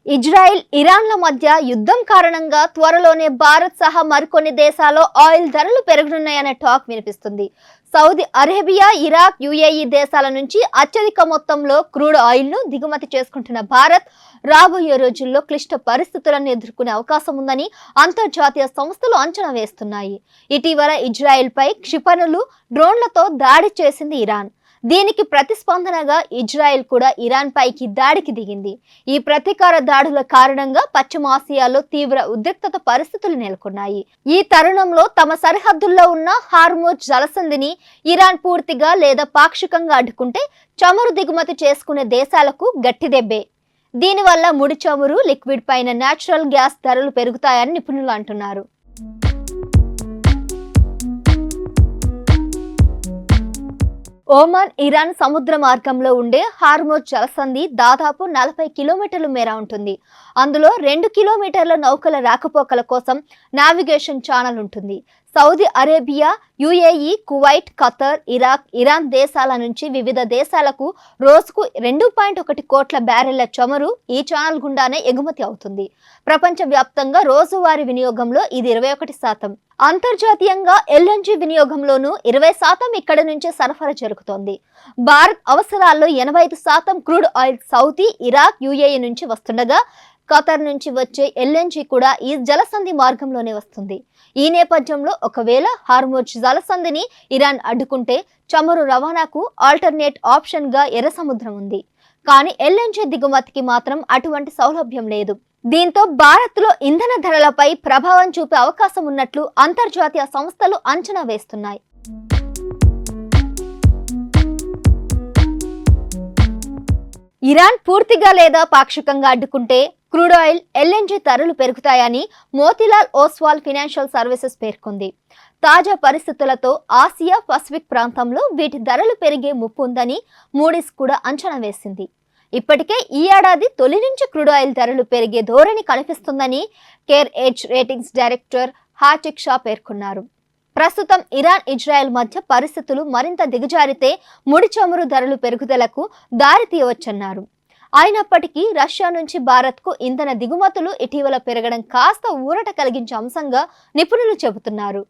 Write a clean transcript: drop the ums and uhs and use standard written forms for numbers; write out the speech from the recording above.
Israel ఇరాన్ల మధ్య యుద్ధం కారణంగా త్వరలోనే భారత్ సహా మరికొన్ని దేశాల్లో ఆయిల్ ధరలు పెరగనున్నాయనే టాక్ వినిపిస్తుంది. సౌదీ అరేబియా, ఇరాక్, యుఏఈ దేశాల నుంచి అత్యధిక మొత్తంలో క్రూడ్ ఆయిల్ ను దిగుమతి చేసుకుంటున్న భారత్ రాబోయే రోజుల్లో క్లిష్ట పరిస్థితులను ఎదుర్కొనే అవకాశం ఉందని అంతర్జాతీయ సంస్థలు అంచనా వేస్తున్నాయి. ఇటీవల ఇజ్రాయెల్ పై క్షిపణులు, డ్రోన్లతో దాడి చేసింది ఇరాన్. దీనికి ప్రతిస్పందనగా ఇజ్రాయెల్ కూడా ఇరాన్ పైకి దాడికి దిగింది. ఈ ప్రతీకార దాడుల కారణంగా పశ్చిమాసియాలో తీవ్ర ఉద్రిక్తత పరిస్థితులు నెలకొన్నాయి. ఈ తరుణంలో తమ సరిహద్దుల్లో ఉన్న హార్మోజ్ జలసంధిని ఇరాన్ పూర్తిగా లేదా పాక్షికంగా అడ్డుకుంటే చమురు దిగుమతి చేసుకునే దేశాలకు గట్టి దెబ్బే. దీనివల్ల ముడి చమురు, లిక్విడ్ పైన నేచురల్ గ్యాస్ ధరలు పెరుగుతాయని నిపుణులు అంటున్నారు. ఒమాన్, ఇరాన్ సముద్ర మార్గంలో ఉండే హార్మోజ్ జలసంధి దాదాపు 40 కిలోమీటర్ల మేర ఉంటుంది. అందులో 2 కిలోమీటర్ల నౌకల రాకపోకల కోసం నావిగేషన్ ఛానల్ ఉంటుంది. Saudi Arabia, UAE, Kuwait, Qatar, Iraq, Iran దేశాల నుంచి వివిధ దేశాలకు రోజుకు 2.1 కోట్ల బ్యారెళ్ల చమురు ఈ ఛానల్ గుండానే ఎగుమతి అవుతుంది. ప్రపంచ వ్యాప్తంగా రోజువారీ వినియోగంలో ఇది 21%. అంతర్జాతీయంగా ఎల్ఎన్జీ వినియోగంలోనూ 20% ఇక్కడ నుంచే సరఫరా జరుగుతోంది. భారత్ అవసరాల్లో 85% crude oil Saudi, Iraq, UAE నుంచి వస్తుండగా ఖతర్ నుంచి వచ్చే ఎల్ఎన్జీ కూడా ఈ జలసంధి మార్గంలోనే వస్తుంది. ఈ నేపథ్యంలో ఒకవేళ హార్మోజ్ జలసంధిని ఇరాన్ అడ్డుకుంటే చమురు రవాణాకు ఆల్టర్నేట్ ఆప్షన్ గా ఎర్ర సముద్రం ఉంది. కానీ ఎల్ఎన్జీ దిగుమతికి మాత్రం అటువంటి సౌలభ్యం లేదు. దీంతో భారత్ లో ఇంధన ధరలపై ప్రభావం చూపే అవకాశం ఉన్నట్లు అంతర్జాతీయ సంస్థలు అంచనా వేస్తున్నాయి. ఇరాన్ పూర్తిగా లేదా పాక్షికంగా అడ్డుకుంటే క్రూడ్ ఆయిల్, ఎల్ఎన్జీ ధరలు పెరుగుతాయని మోతీలాల్ ఓస్వాల్ ఫైనాన్షియల్ సర్వీసెస్ పేర్కొంది. తాజా పరిస్థితులతో ఆసియా పసిఫిక్ ప్రాంతంలో వీటి ధరలు పెరిగే ముప్పు ఉందని మూడీస్ కూడా అంచనా వేసింది. ఇప్పటికే ఈ ఏడాది తొలి నుంచి క్రూడ్ ఆయిల్ ధరలు పెరిగే ధోరణి కనిపిస్తుందని care edge ratings director Hardik Shah పేర్కొన్నారు. ప్రస్తుతం ఇరాన్, ఇజ్రాయెల్ మధ్య పరిస్థితులు మరింత దిగజారితే ముడి చమురు ధరలు పెరుగుదలకు దారితీయవచ్చన్నారు. అయినప్పటికీ రష్యా నుంచి భారత్కు ఇంధన దిగుమతులు ఇటీవల పెరగడం కాస్త ఊరట కలిగించే అంశంగా నిపుణులు చెబుతున్నారు.